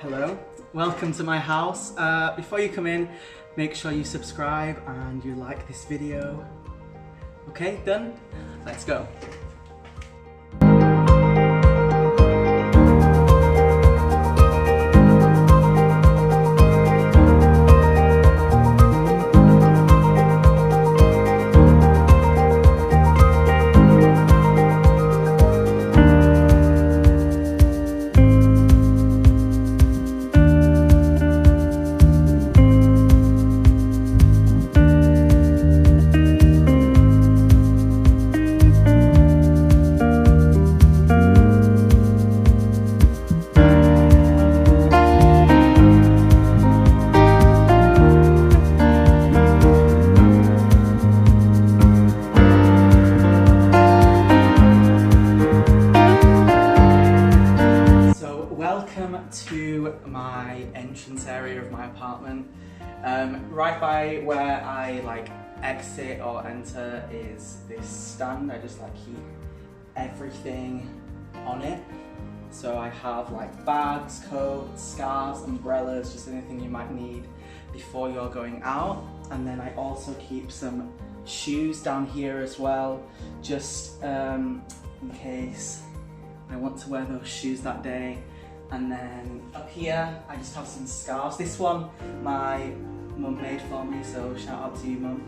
Hello, welcome to my house. Before you come in, make sure you subscribe and you like this video. Okay, done? Let's go. Welcome to my entrance area of my apartment. Right by where I exit or enter is this stand. I just keep everything on it. So I have bags, coats, scarves, umbrellas, just anything you might need before you're going out. And then I also keep some shoes down here as well, just in case I want to wear those shoes that day. And then up here, I just have some scarves. This one, my mum made for me, so shout out to you, mum.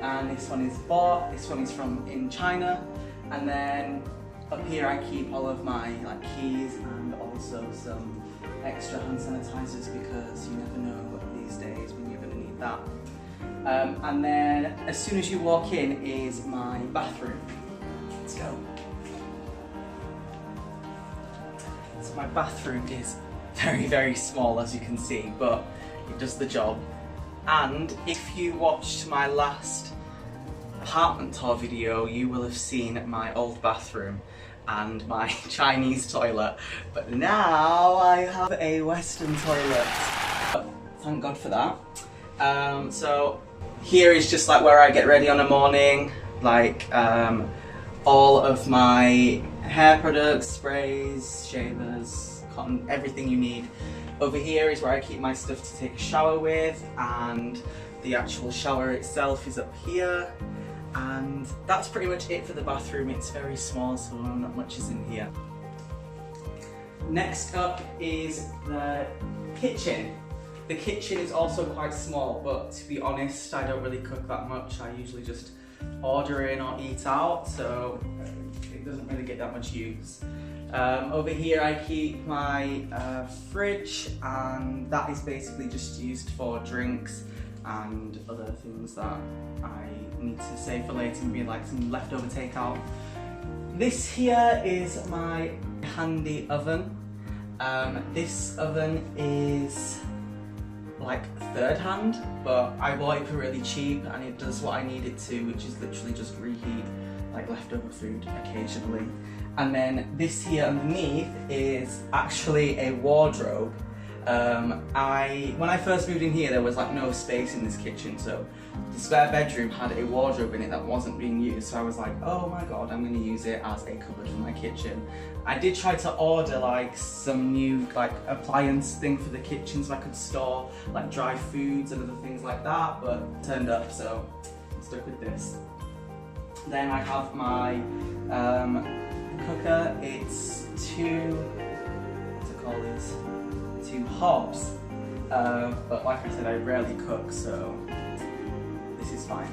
And this one is bought. This one is from in China. And then up here, I keep all of my keys and also some extra hand sanitizers because you never know these days when you're gonna need that. And then as soon as you walk in is my bathroom. Let's go. So my bathroom is very, very small, as you can see, but it does the job. And if you watched my last apartment tour video, you will have seen my old bathroom and my Chinese toilet. But now I have a Western toilet. Thank God for that. So here is just where I get ready on a morning, all of my hair products, sprays, shavers, cotton, everything you need. Over here is where I keep my stuff to take a shower with, and the actual shower itself is up here. And that's pretty much it for the bathroom. It's very small, so not much is in here. Next up is the kitchen. The kitchen is also quite small, but to be honest, I don't really cook that much. I usually just order in or eat out, so it doesn't really get that much use. Over here I keep my fridge, and that is basically just used for drinks and other things that I need to save for later, maybe some leftover takeout. This here is my handy oven. This oven is third hand, but I bought it for really cheap and it does what I need it to, which is literally just reheat leftover food occasionally. And then this here underneath is actually a wardrobe. When I first moved in here, there was no space in this kitchen, so the spare bedroom had a wardrobe in it that wasn't being used, so I was like, oh my god, I'm going to use it as a cupboard for my kitchen. I did try to order some new appliance thing for the kitchen so I could store dry foods and other things like that, but it turned up, so I'm stuck with this. Then I have my cooker. It's two hobs, but like I said, I rarely cook, so this is fine.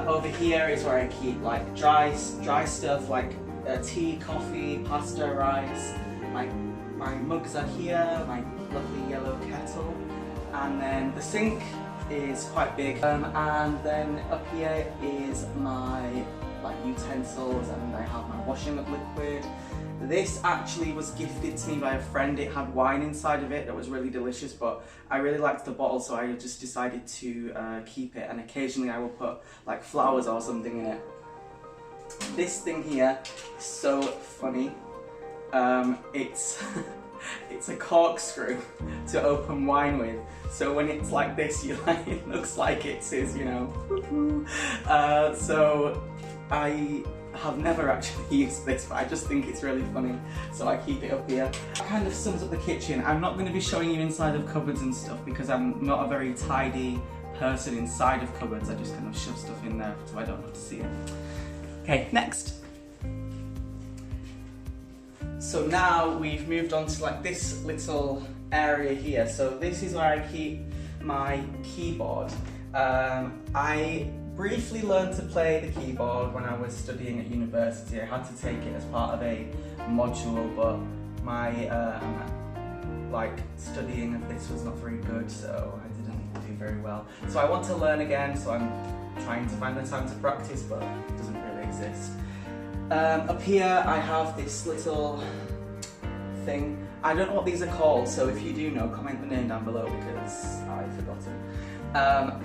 Over here is where I keep dry stuff tea, coffee, pasta, rice. My mugs are here, my lovely yellow kettle, and then the sink is quite big, and then up here is my utensils, and I have my washing up liquid. This actually was gifted to me by a friend. It had wine inside of it that was really delicious, but I really liked the bottle, so I just decided to keep it, and occasionally I will put flowers or something in it. This thing here is so funny. It's it's a corkscrew to open wine with. So when it's like this, it looks like it says, you know, so I have never actually used this, but I just think it's really funny, so I keep it up here. That kind of sums up the kitchen. I'm not going to be showing you inside of cupboards and stuff because I'm not a very tidy person inside of cupboards. I just kind of shove stuff in there so I don't have to see it. Okay, next. So now we've moved on to like this little area here. So this is where I keep my keyboard. I briefly learned to play the keyboard when I was studying at university. I had to take it as part of a module, but my like studying of this was not very good, so I didn't do very well. So I want to learn again, so I'm trying to find the time to practice, but it doesn't really exist. Up here I have this little thing. I don't know what these are called, so if you do know, comment the name down below because I've forgotten.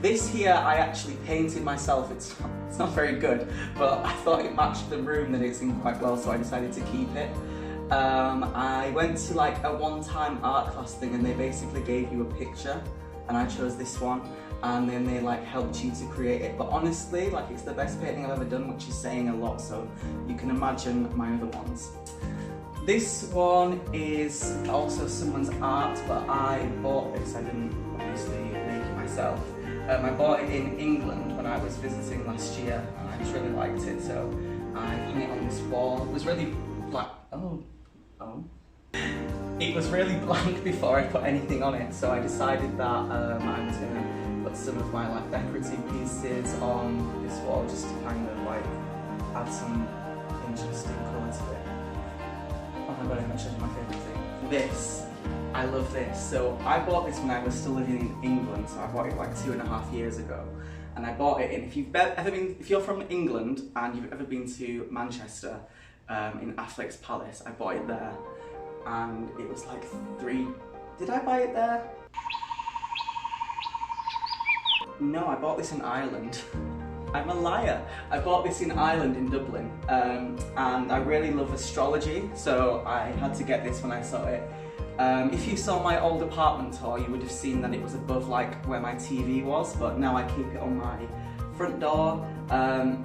This here I actually painted myself. It's not very good, but I thought it matched the room that it's in quite well, so I decided to keep it. I went to like a one-time art class thing and they basically gave you a picture and I chose this one, and then they like helped you to create it. But honestly, like it's the best painting I've ever done, which is saying a lot, so you can imagine my other ones. This one is also someone's art, but I bought this. I didn't obviously make it myself. I bought it in England when I was visiting last year, and I just really liked it, so I hung it on this wall. It was really black. Oh. It was really blank before I put anything on it, so I decided that I was going to put some of my like decorative pieces on this wall just to kind of like add some interesting colour to it. Oh my god, I'm going to show you my favourite thing. This. I love this. So I bought this when I was still living in England, so I bought it like 2.5 years ago. And I bought it in, if you're from England and you've ever been to Manchester, in Affleck's Palace, I bought it there. And it was like did I buy it there? No, I bought this in Ireland. I'm a liar. I bought this in Ireland, in Dublin, and I really love astrology, so I had to get this when I saw it. If you saw my old apartment tour, you would have seen that it was above like where my TV was, but now I keep it on my front door.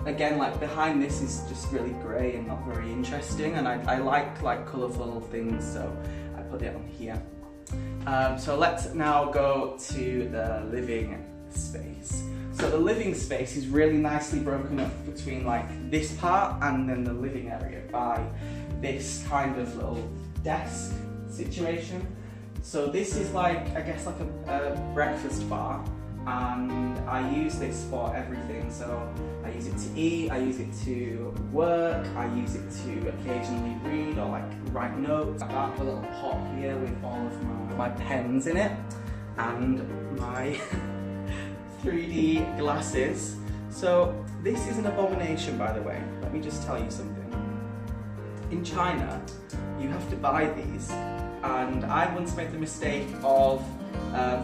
Again, like behind this is just really grey and not very interesting, and I like colourful things, so I put it on here. So let's now go to the living space. So the living space is really nicely broken up between like this part and then the living area by this kind of little desk situation. So this is like, I guess like a breakfast bar, and I use this for everything. So I use it to eat, I use it to work, I use it to occasionally read or like write notes. I have a little pot here with all of my pens in it and my 3D glasses. So this is an abomination, by the way. Let me just tell you something. In China, you have to buy these, and I once made the mistake of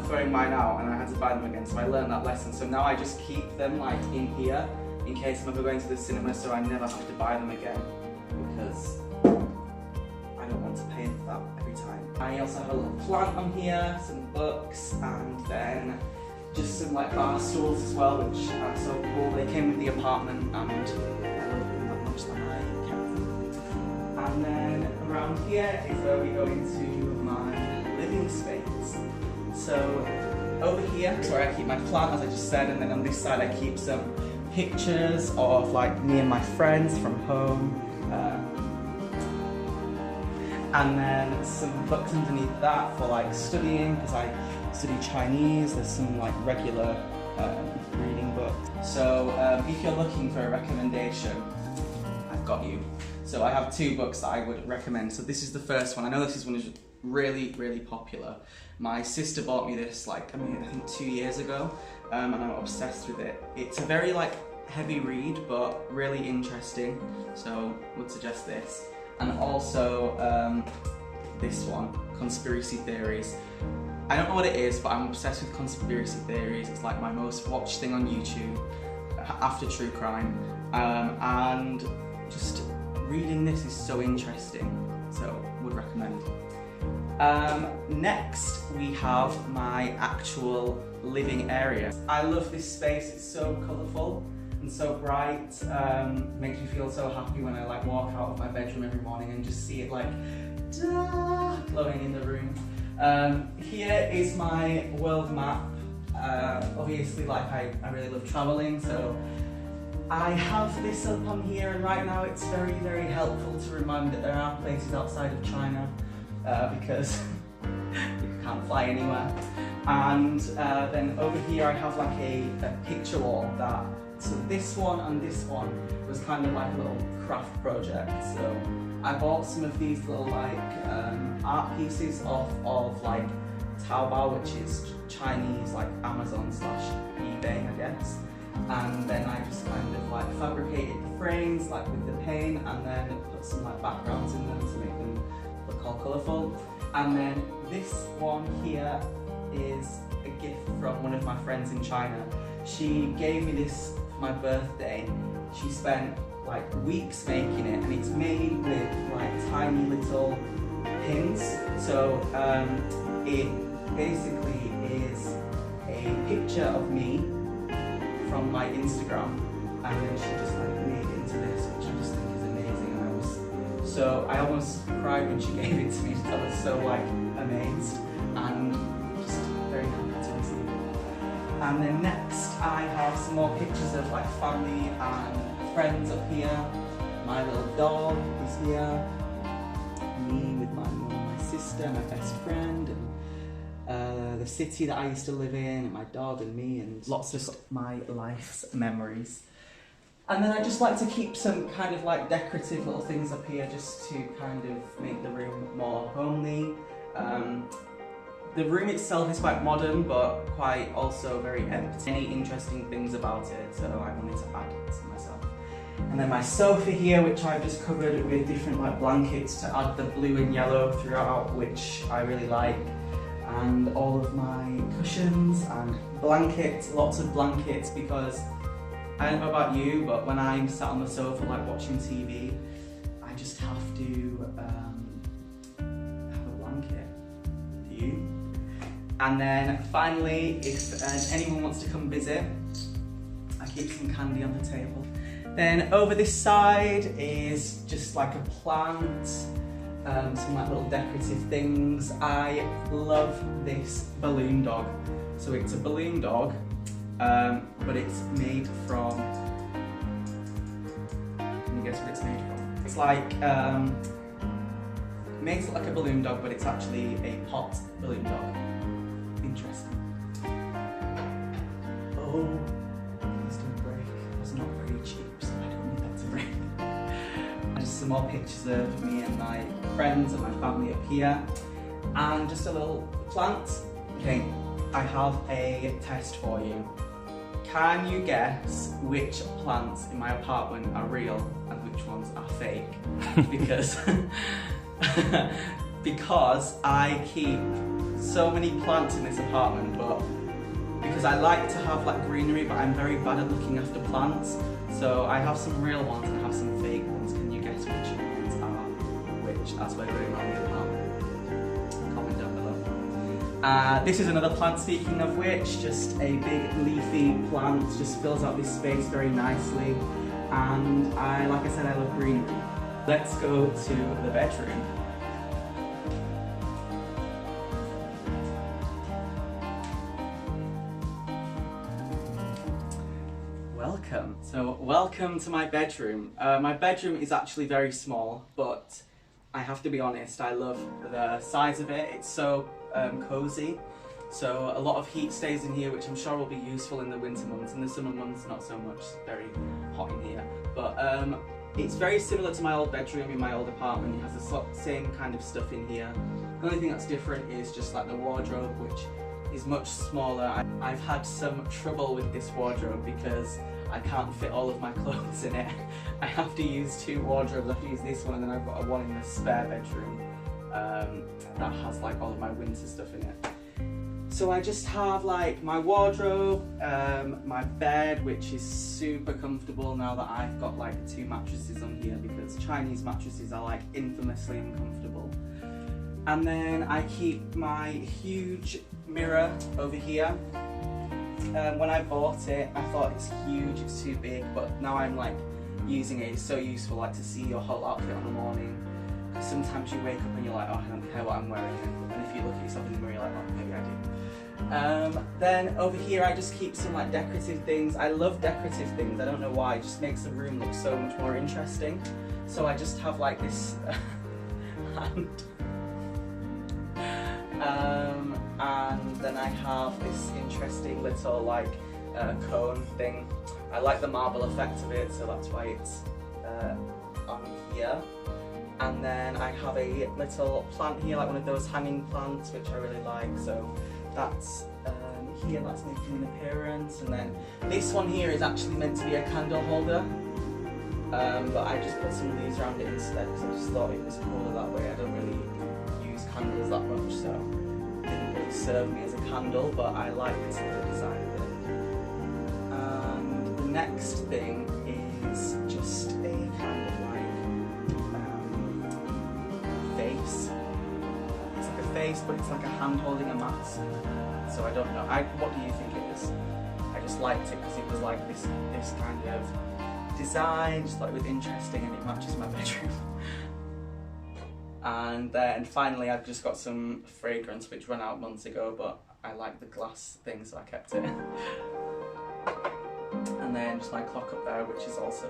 throwing mine out and I had to buy them again, so I learned that lesson. So now I just keep them like in here in case I'm ever going to the cinema, so I never have to buy them again because I don't want to pay for that every time. I also have a little plant on here, some books, and then just some like bar stools as well, which are so cool. They came with the apartment and I love them that much that I kept them. And then around here is where we go into my living space. So over here is where I keep my plant, as I just said, and then on this side I keep some pictures of like me and my friends from home. And then some books underneath that for like studying, because I study Chinese. There's some like regular reading books. So if you're looking for a recommendation, I've got you. So I have 2 books that I would recommend. So this is the first one. I know this one is really, really popular. My sister bought me this like, I think 2 years ago, and I'm obsessed with it. It's a very like heavy read, but really interesting. So would suggest this. And also this one, Conspiracy Theories. I don't know what it is, but I'm obsessed with conspiracy theories. It's like my most watched thing on YouTube after true crime, and just reading this is so interesting, so would recommend. Next we have my actual living area. I love this space, it's so colourful. and so bright. Makes me feel so happy when I like walk out of my bedroom every morning and just see it like glowing in the room. Here is my world map. Obviously, like I really love traveling, so I have this up on here, and right now it's very, very helpful to remind that there are places outside of China because you can't fly anywhere. And then over here I have like a picture wall that, so this one and this one was kind of like a little craft project. So I bought some of these little like art pieces off of like Taobao, which is Chinese like Amazon / eBay, I guess. And then I just kind of like fabricated the frames like with the paint, and then put some like backgrounds in them to make them look all colourful. And then this one here is a gift from one of my friends in China. She gave me this for my birthday. She spent like weeks making it, and it's made with like tiny little pins. So it basically is a picture of me from my Instagram, and then she just like made it into this, which I just think is amazing. And I almost cried when she gave it to me. I was so like amazed and just very happy to receive it. And then next I have some more pictures of like family and friends up here. My little dog is here, me with my mum, my sister, my best friend, and the city that I used to live in, and my dog and me, and lots of my life's memories. And then I just like to keep some kind of like decorative little things up here just to kind of make the room more homely. The room itself is quite modern, but quite also very empty. Any interesting things about it, so I wanted to add it to myself. And then my sofa here, which I've just covered with different like blankets to add the blue and yellow throughout, which I really like. And all of my cushions and blankets, lots of blankets, because I don't know about you, but when I'm sat on the sofa like watching TV, I just have to have a blanket. Do you? And then finally, if anyone wants to come visit, I keep some candy on the table. Then over this side is just like a plant. Some like little decorative things. I love this balloon dog. So it's a balloon dog, but it's made from, can you guess what it's made from? It's like, it makes it like a balloon dog, but it's actually a pot balloon dog. Interesting. Oh, please don't break. It was not very cheap, so I don't need that to break. Just some more pictures of me and my friends and my family up here, and just a little plant. Okay, I have a test for you. Can you guess which plants in my apartment are real and which ones are fake? Because I keep so many plants in this apartment, but because I like to have like greenery, but I'm very bad at looking after plants. So I have some real ones and I have some fake ones. Can you guess which ones are which as we're going around the apartment? Comment down below. This is another plant, speaking of which, just a big leafy plant, just fills out this space very nicely. And like I said, I love greenery. Let's go to the bedroom. Welcome. So welcome to my bedroom. My bedroom is actually very small, but I have to be honest, I love the size of it. It's so cozy. So a lot of heat stays in here, which I'm sure will be useful in the winter months. In the summer months, not so much. It's very hot in here. But it's very similar to my old bedroom in my old apartment. It has the same kind of stuff in here. The only thing that's different is just like the wardrobe, which is much smaller. I've had some trouble with this wardrobe because I can't fit all of my clothes in it. I have to use two wardrobes. I have to use this one, and then I've got one in the spare bedroom that has like all of my winter stuff in it. So I just have like my wardrobe, my bed, which is super comfortable now that I've got like two mattresses on here, because Chinese mattresses are like infamously uncomfortable. And then I keep my huge mirror over here. when I bought it, I thought it's huge, it's too big, but now I'm like using it. It's so useful, like to see your whole outfit in the morning. Because sometimes you wake up and you're like, oh, I don't care what I'm wearing, and if you look at yourself in the mirror, you're like, oh, maybe I do. Then over here, I just keep some like decorative things. I love decorative things. I don't know why. It just makes the room look so much more interesting. So I just have like this hand. And then I have this interesting little like cone thing. I like the marble effect of it, so that's why it's on here. And then I have a little plant here, like one of those hanging plants, which I really like. So that's here, that's making an appearance. And then this one here is actually meant to be a candle holder. But I just put some of these around it instead because I just thought it was cooler that way. I don't really use candles that much, so it didn't really serve me as a candle, but I liked the design of it. And the next thing is just a kind of like face. It's like a face, but it's like a hand holding a mask. So I don't know. What do you think it is? I just liked it because it was like this kind of design, just thought it was interesting and it matches my bedroom. And then finally I've just got some fragrance which ran out months ago, but I like the glass thing so I kept it. And then just my clock up there, which is also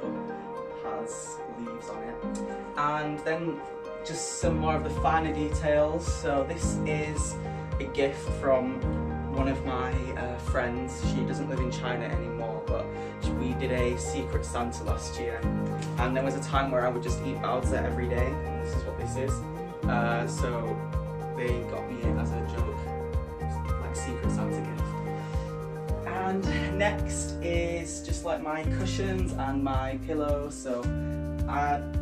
has leaves on it. And then just some more of the finer details. So this is a gift from one of my friends. She doesn't live in China anymore, but we did a Secret Santa last year, and there was a time where I would just eat baozi every day, and this is what this is. So they got me it as a joke, like Secret Santa gift. And next is just like my cushions and my pillows. So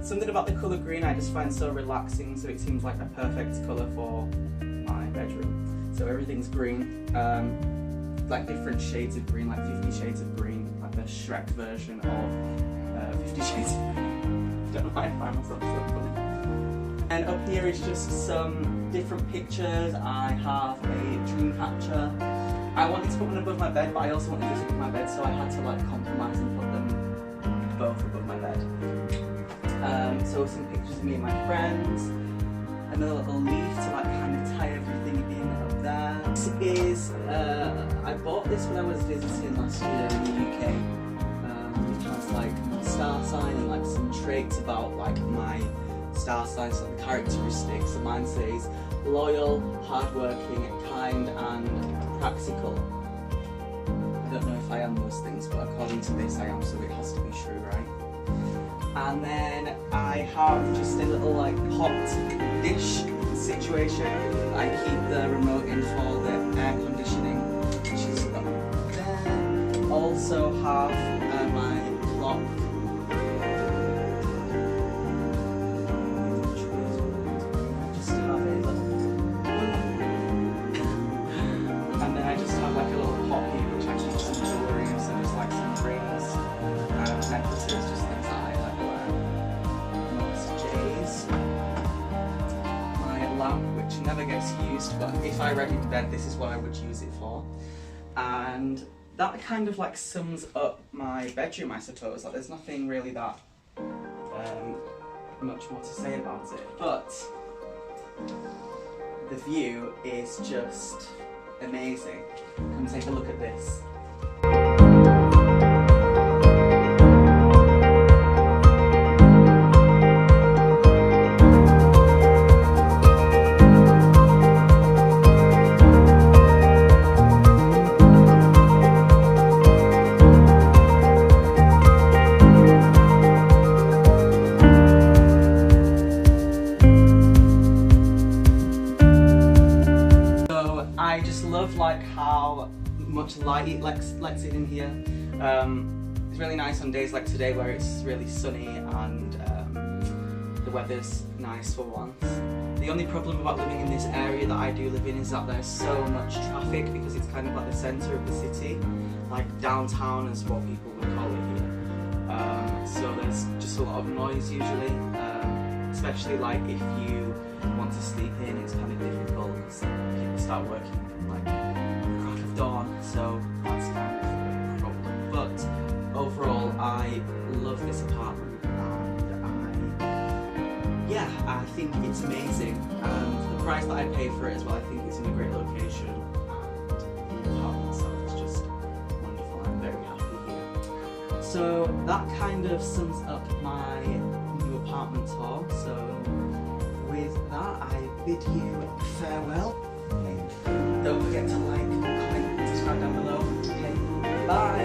something about the colour green I just find so relaxing, so it seems like a perfect colour for my bedroom. So everything's green, like different shades of green, like 50 shades of green, like the Shrek version of 50 Shades of Green. I don't know why I find myself so funny. And up here is just some different pictures. I have a dream catcher. I wanted to put one above my bed, but I also wanted this above my bed, so I had to like compromise and put them both above my bed. So some pictures of me and my friends, and a little leaf to like kind of tie everything in up there. This is, I bought this when I was visiting last year in the UK. It has like a star sign and like some traits about like my star sign, so the characteristics. So mine says loyal, hardworking, kind and practical. I don't know if I am those things, but according to this I am, so it has to be true, right? And then I have just a little like hot dish situation. I keep the remote in for the air conditioning, which is up there. Also have my clock. Just have a little, and then I just have like a little pot here which I keep some jewellery, so just like some rings and necklaces, just things that I like wear. Most days. My lamp, which never gets used, but if I read in bed, this is what I would use it for. And that kind of like sums up my bedroom, I suppose. Like, there's nothing really that much more to say about it, but the view is just amazing. Come take a look at this. I just love like how much light it lets it in here. It's really nice on days like today where it's really sunny and the weather's nice for once. The only problem about living in this area that I do live in is that there's so much traffic because it's kind of like the centre of the city, like downtown is what people would call it here. So there's just a lot of noise usually, especially like if you want to sleep in, it's kind of difficult because people start working like crack of dawn, so that's kind I love this apartment, and I think it's amazing. And the price that I pay for it as well, I think it's in a great location, and the apartment itself is just wonderful. I'm very happy here. So that kind of sums up my new apartment tour. So with that, I bid you farewell. Don't forget to like, comment, and subscribe down below. Okay, bye!